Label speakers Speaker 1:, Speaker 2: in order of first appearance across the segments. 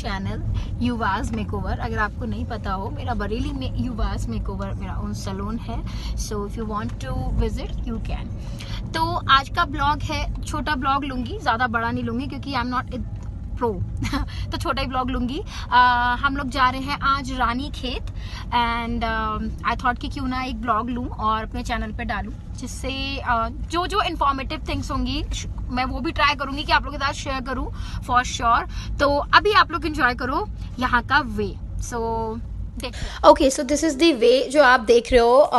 Speaker 1: Channel Eva's makeover. अगर आपको नहीं पता हो, मेरा बरेली में युवाज मेकओवर मेरा ओन सैलून है। So if you want to visit you can. तो आज का ब्लॉग है, छोटा ब्लॉग लूँगी, ज़्यादा बड़ा नहीं लूँगी क्योंकि आई एम नॉट प्रो तो छोटा ही ब्लॉग लूँगी। हम लोग जा रहे हैं आज रानी खेत एंड आई थॉट कि क्यों ना एक ब्लॉग लूँ और अपने चैनल पे डालूँ, जिससे जो जो इन्फॉर्मेटिव थिंग्स होंगी मैं वो भी ट्राई करूँगी कि आप लोगों के साथ शेयर करूँ फॉर श्योर। तो अभी आप लोग एंजॉय करो यहाँ का way. So okay, so this is the way जो आप देख रहे हो।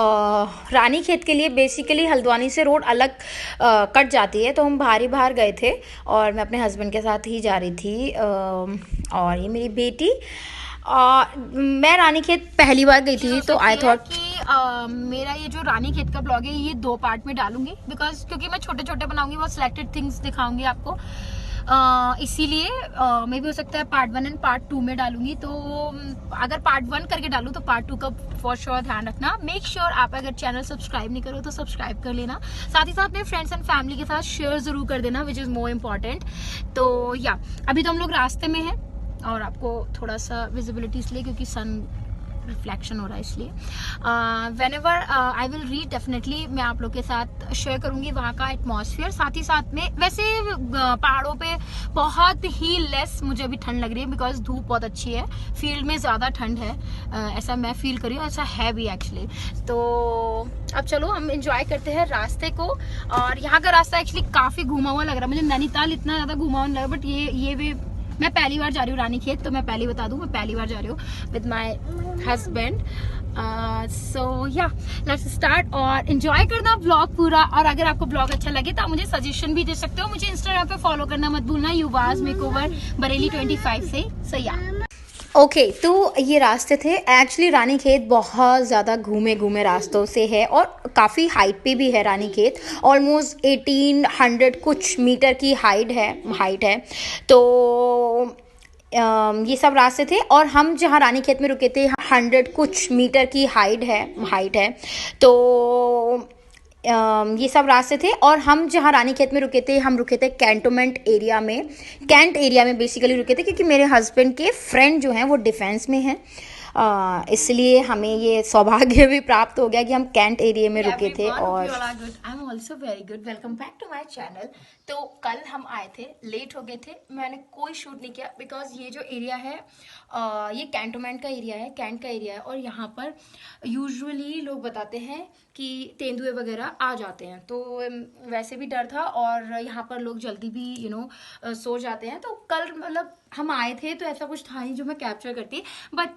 Speaker 1: रानी खेत के लिए बेसिकली हल्द्वानी से रोड अलग कट जाती है, तो हम बाहर गए थे और मैं अपने हस्बैंड के साथ ही जा रही थी। और ये मेरी बेटी, मैं रानी खेत पहली बार गई थी, तो आई थॉट कि मेरा ये जो रानी खेत का ब्लॉग है ये 2 पार्ट में डालूंगी, बिकॉज क्योंकि मैं छोटे छोटे बनाऊंगी, बहुत सिलेक्टेड थिंग्स दिखाऊंगी आपको। इसीलिए मे भी हो सकता है पार्ट 1 एंड पार्ट 2 में डालूंगी। तो अगर पार्ट 1 करके डालूं तो पार्ट 2 का फॉर श्योर ध्यान रखना। मेक श्योर आप अगर चैनल सब्सक्राइब नहीं करो तो सब्सक्राइब कर लेना, साथ ही साथ अपने फ्रेंड्स एंड फैमिली के साथ शेयर जरूर कर देना, विच इज मोर इम्पॉर्टेंट। तो या अभी तो हम लोग रास्ते में हैं और आपको थोड़ा सा विजिबिलिटी इसलिए क्योंकि सन रिफ्लेक्शन हो रहा है, इसलिए when ever I will read definitely मैं आप लोग के साथ शेयर करूंगी वहाँ का एटमॉस्फेयर। साथ ही साथ में वैसे पहाड़ों पे बहुत ही लेस मुझे अभी ठंड लग रही है, बिकॉज धूप बहुत अच्छी है, फील्ड में ज़्यादा ठंड है, ऐसा मैं फील कर रही हूँ, ऐसा है भी एक्चुअली। तो अब चलो हम इंजॉय करते हैं रास्ते को। और यहाँ का रास्ता एक्चुअली काफ़ी घूमा हुआ लग रहा है मुझे, नैनीताल इतना ज़्यादा घूमा हुआ नहीं लग रहा, बट ये भी मैं पहली बार जा रही हूँ रानी खेत, तो मैं पहले बता दूँ मैं पहली बार जा रही हूँ with my husband. So yeah let's start और एंजॉय करना ब्लॉग पूरा। और अगर आपको ब्लॉग अच्छा लगे तो आप मुझे सजेशन भी दे सकते हो। मुझे इंस्टाग्राम पे फॉलो करना मत भूलना, युवाज मेकओवर बरेली 25 से। सो या ओके, तो ये रास्ते थे एक्चुअली। रानी खेत बहुत ज़्यादा घूमे रास्तों से है और काफ़ी हाइट पे भी है रानी खेत, ऑलमोस्ट 1800 कुछ मीटर की हाइट है। तो ये सब रास्ते थे और हम जहाँ रानी खेत में रुके थे 100 कुछ मीटर की हाइट है। तो ये सब रास्ते थे और हम जहाँ रानी खेत में रुके थे, हम रुके थे कैंट एरिया में बेसिकली रुके थे, क्योंकि मेरे हस्बैंड के फ्रेंड जो हैं वो डिफेंस में हैं। इसलिए हमें ये सौभाग्य भी प्राप्त हो गया कि हम कैंट एरिया में रुके थे। और I am also very good, welcome back to my channel. तो कल हम आए थे, लेट हो गए थे, मैंने कोई शूट नहीं किया, बिकॉज ये जो एरिया है ये कैंट का एरिया है और यहाँ पर यूजुअली लोग बताते हैं कि तेंदुए वगैरह आ जाते हैं, तो वैसे भी डर था और यहाँ पर लोग जल्दी भी सो जाते हैं। तो कल मतलब हम आए थे तो ऐसा कुछ था नहीं जो मैं कैप्चर करती, but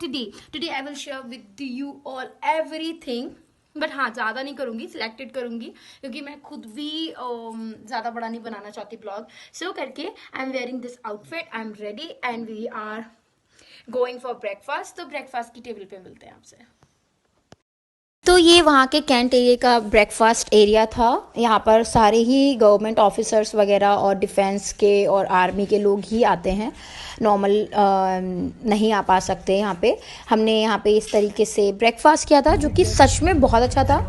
Speaker 1: today I will share with you all everything. But हाँ, ज़्यादा नहीं करूँगी, सिलेक्टेड करूँगी, क्योंकि मैं खुद भी ज़्यादा बड़ा नहीं बनाना चाहती ब्लॉग। सो करके I am wearing this outfit, I am ready and we are going for breakfast. तो ब्रेकफास्ट की टेबल पे मिलते हैं आपसे। तो ये वहाँ के कैंट एरिया का ब्रेकफास्ट एरिया था। यहाँ पर सारे ही गवर्नमेंट ऑफिसर्स वगैरह और डिफेंस के और आर्मी के लोग ही आते हैं, नॉर्मल नहीं आ पा सकते यहाँ पे। हमने यहाँ पे इस तरीके से ब्रेकफास्ट किया था, जो कि सच में बहुत अच्छा था।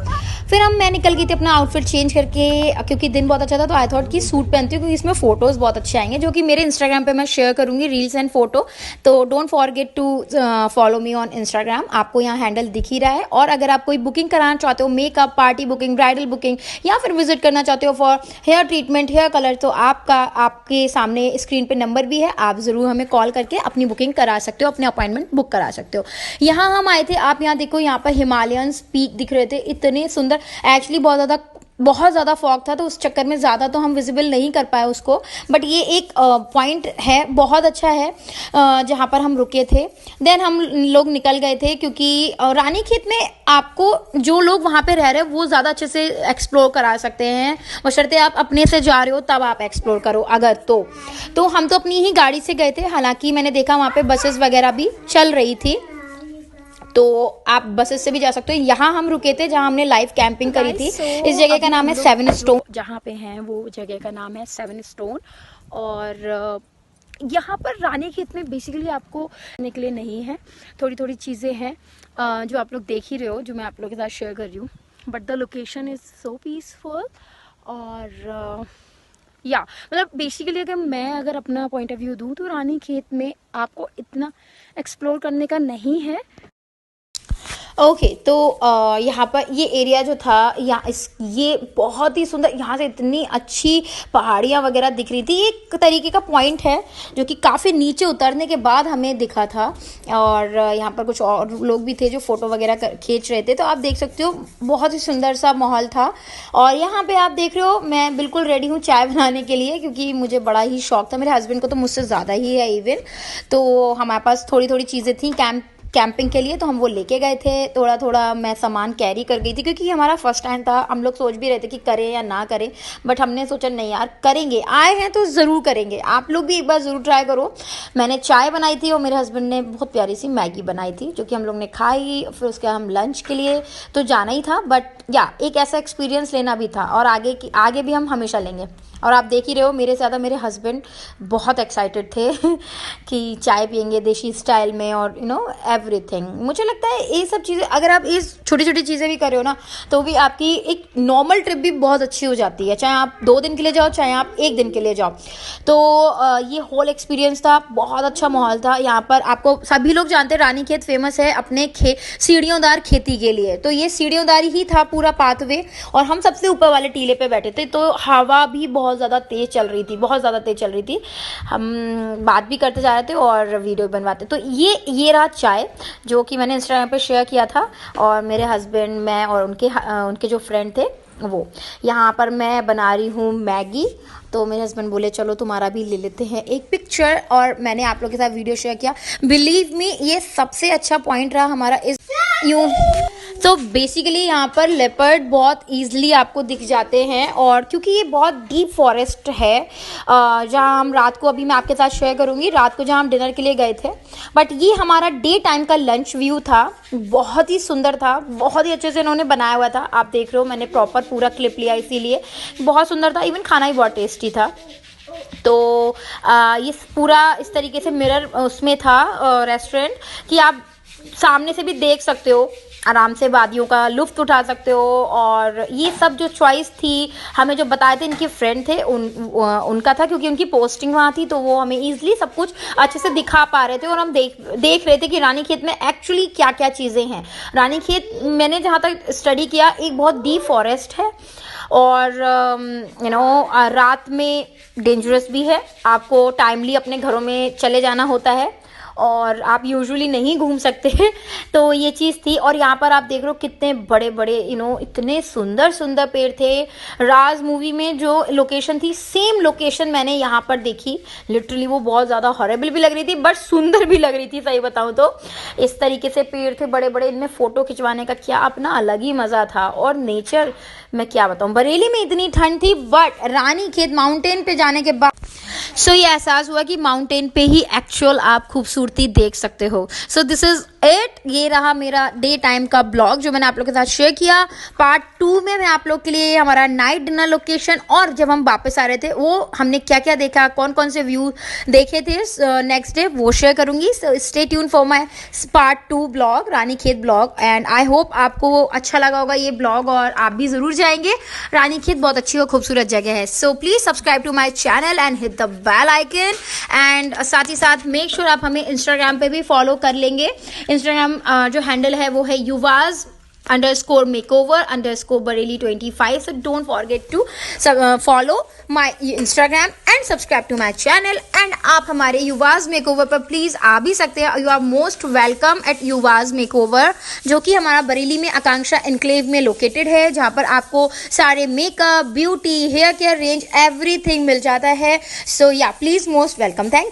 Speaker 1: फिर मैं निकल गई थी अपना आउटफिट चेंज करके, क्योंकि दिन बहुत अच्छा था, तो आई थॉट कि सूट पहनती हूँ क्योंकि इसमें फ़ोटोज़ बहुत अच्छे आएंगे, जो कि मेरे इंस्टाग्राम पे मैं शेयर करूँगी रील्स एंड फोटो। तो don't forget to follow me on Instagram, आपको यहाँ हैंडल दिख ही रहा है। और अगर आप कोई बुकिंग कराना चाहते हो, makeup, party booking, bridal booking, या फिर विजिट करना चाहते हो for hair treatment, hair colour, तो आपके सामने स्क्रीन पे नंबर भी है, आप ज़रूर हमें कॉल करके अपनी बुकिंग करा सकते हो, अपने अपॉइंटमेंट बुक करा सकते हो। यहाँ हम आए थे, आप यहाँ देखो, यहाँ पर हिमालयंस पीक दिख रहे थे, इतने सुंदर। एक्चुअली बहुत ज़्यादा फॉग था, तो उस चक्कर में ज़्यादा तो हम विजिबल नहीं कर पाए उसको, बट ये एक पॉइंट है, बहुत अच्छा है जहाँ पर हम रुके थे। देन हम लोग निकल गए थे, क्योंकि रानी खेत में आपको जो लोग वहाँ पे रह रहे हैं वो ज़्यादा अच्छे से एक्सप्लोर करा सकते हैं, बशर्ते आप अपने से जा रहे हो तब आप एक्सप्लोर करो। अगर तो हम तो अपनी ही गाड़ी से गए थे, हालांकि मैंने देखा वहाँ पे बसेस वगैरह भी चल रही थी, तो आप बसेस से भी जा सकते हो। यहाँ हम रुके थे जहाँ हमने लाइव कैंपिंग करी थी। इस जगह का नाम है 7 स्टोन, जहाँ पे हैं वो जगह का नाम है 7 स्टोन। और यहाँ पर रानी खेत में बेसिकली आपको निकले नहीं है, थोड़ी चीज़ें हैं जो आप लोग देख ही रहे हो, जो मैं आप लोगों के साथ शेयर कर रही हूँ, but the location is so peaceful. और या मतलब बेसिकली अगर अपना पॉइंट ऑफ व्यू दूँ तो रानीखेत में आपको इतना एक्सप्लोर करने का नहीं है। ओके तो यहाँ पर ये एरिया जो था ये बहुत ही सुंदर, यहाँ से इतनी अच्छी पहाड़ियाँ वगैरह दिख रही थी। एक तरीके का पॉइंट है जो कि काफ़ी नीचे उतरने के बाद हमें दिखा था, और यहाँ पर कुछ और लोग भी थे जो फोटो वगैरह खींच रहे थे। तो आप देख सकते हो बहुत ही सुंदर सा माहौल था। और यहाँ पे आप देख रहे हो मैं बिल्कुल रेडी हूँ चाय बनाने के लिए, क्योंकि मुझे बड़ा ही शौक था, मेरे हस्बैंड को तो मुझसे ज़्यादा ही है इवन। तो हमारे पास थोड़ी थोड़ी चीज़ें थी कैंपिंग के लिए, तो हम वो लेके गए थे। थोड़ा थोड़ा मैं सामान कैरी कर गई थी, क्योंकि हमारा फर्स्ट टाइम था। हम लोग सोच भी रहे थे कि करें या ना करें, बट हमने सोचा नहीं यार करेंगे, आए हैं तो ज़रूर करेंगे। आप लोग भी एक बार ज़रूर ट्राई करो। मैंने चाय बनाई थी और मेरे हस्बैंड ने बहुत प्यारी सी मैगी बनाई थी, जो कि हम लोग ने खाई। फिर उसके हम लंच के लिए तो जाना ही था, बट या एक ऐसा एक्सपीरियंस लेना भी था, और आगे भी हम हमेशा लेंगे। और आप देख ही रहे हो मेरे से ज़्यादा मेरे हस्बैंड बहुत एक्साइटेड थे कि चाय पियेंगे देसी स्टाइल में, और एवरीथिंग। मुझे लगता है ये सब चीज़ें अगर आप ये छोटी छोटी चीज़ें भी कर रहे हो ना, तो भी आपकी एक नॉर्मल ट्रिप भी बहुत अच्छी हो जाती है, चाहे आप 2 दिन के लिए जाओ चाहे आप 1 दिन के लिए जाओ। तो ये होल एक्सपीरियंस था, बहुत अच्छा माहौल था। यहाँ पर आपको सभी लोग जानते हैं रानीखेत फेमस है अपने सीढ़ियोंदार खेती के लिए, तो ये सीढ़ियोंदार ही था पूरा पाथवे, और हम सबसे ऊपर वाले टीले पे बैठे थे। तो हवा भी बहुत ज़्यादा तेज़ चल रही थी, बहुत ज़्यादा तेज़ चल रही थी। हम बात भी करते जा रहे थे और वीडियो बनवाते। तो ये रहा चाय जो कि मैंने इंस्टाग्राम पे शेयर किया था, और मेरे हस्बैंड, मैं और उनके जो फ्रेंड थे वो। यहाँ पर मैं बना रही हूँ मैगी, तो मेरे हस्बैंड बोले चलो तुम्हारा भी ले लेते हैं एक पिक्चर, और मैंने आप लोगों के साथ वीडियो शेयर किया। बिलीव मी ये सबसे अच्छा पॉइंट रहा हमारा इस यूँ। तो बेसिकली यहाँ पर लेपर्ड बहुत ईजिली आपको दिख जाते हैं, और क्योंकि ये बहुत डीप फॉरेस्ट है जहाँ हम रात को, अभी मैं आपके साथ शेयर करूँगी रात को जहाँ हम डिनर के लिए गए थे। बट ये हमारा डे टाइम का लंच व्यू था, बहुत ही सुंदर था, बहुत ही अच्छे से इन्होंने बनाया हुआ था। आप देख रहे हो मैंने प्रॉपर पूरा क्लिप लिया, इसीलिए बहुत सुंदर था। इवन खाना भी बहुत टेस्टी था। तो ये पूरा इस तरीके से मिरर उसमें था रेस्टोरेंट, कि आप सामने से भी देख सकते हो, आराम से वादियों का लुफ्त उठा सकते हो। और ये सब जो चॉइस थी हमें जो बताए थे इनके फ्रेंड थे उनका था, क्योंकि उनकी पोस्टिंग वहाँ थी, तो वो हमें ईजिली सब कुछ अच्छे से दिखा पा रहे थे। और हम देख रहे थे कि रानीखेत में एक्चुअली क्या क्या चीज़ें हैं। रानीखेत मैंने जहाँ तक स्टडी किया एक बहुत डीप फॉरेस्ट है, और रात में डेंजरस भी है, आपको टाइमली अपने घरों में चले जाना होता है, और आप यूजुअली नहीं घूम सकते तो ये चीज़ थी। और यहाँ पर आप देख रहे हो कितने बड़े बड़े इतने सुंदर सुंदर पेड़ थे। राज मूवी में जो लोकेशन थी सेम लोकेशन मैंने यहाँ पर देखी। लिटरली वो बहुत ज़्यादा हॉरेबल भी लग रही थी, बट सुंदर भी लग रही थी, सही बताऊँ तो। इस तरीके से पेड़ थे बड़े बड़े, इनमें फ़ोटो खिंचवाने का क्या अपना अलग ही मज़ा था। और नेचर मैं क्या बताऊँ, बरेली में इतनी ठंड थी, बट रानीखेत माउंटेन पे जाने के बाद ये एहसास हुआ कि माउंटेन पे ही एक्चुअल आप खूबसूरती देख सकते हो। So this is it. ये रहा मेरा डे टाइम का ब्लॉग जो मैंने आप लोग के साथ शेयर किया। पार्ट 2 में मैं आप लोग के लिए हमारा नाइट डिनर लोकेशन, और जब हम वापस आ रहे थे वो हमने क्या क्या देखा, कौन कौन से व्यू देखे थे नेक्स्ट डे, वो शेयर करूंगी। So stay tune for my part 2 blog, Ranikhet blog. And I hope आपको अच्छा लगा होगा ये ब्लॉग, और आप भी ज़रूर जाएंगे। रानीखेत बहुत अच्छी और खूबसूरत जगह है। So please subscribe to my channel and hit the bell icon. And साथ ही साथ मेक श्योर आप हमें इंस्टाग्राम पे भी फॉलो कर लेंगे। इंस्टाग्राम जो हैंडल है वो है yuvaz_makeover_Bareilly25. So don't forget to follow my Instagram and subscribe to my channel. And आप हमारे युवाज मेकओवर पर प्लीज आ भी सकते हैं। You are most welcome at Yuva's makeover, जो कि हमारा बरेली में आकांक्षा एनक्लेव में लोकेटेड है, जहाँ पर आपको सारे makeup, beauty, hair care range everything मिल जाता है। So yeah please most welcome. Thank you.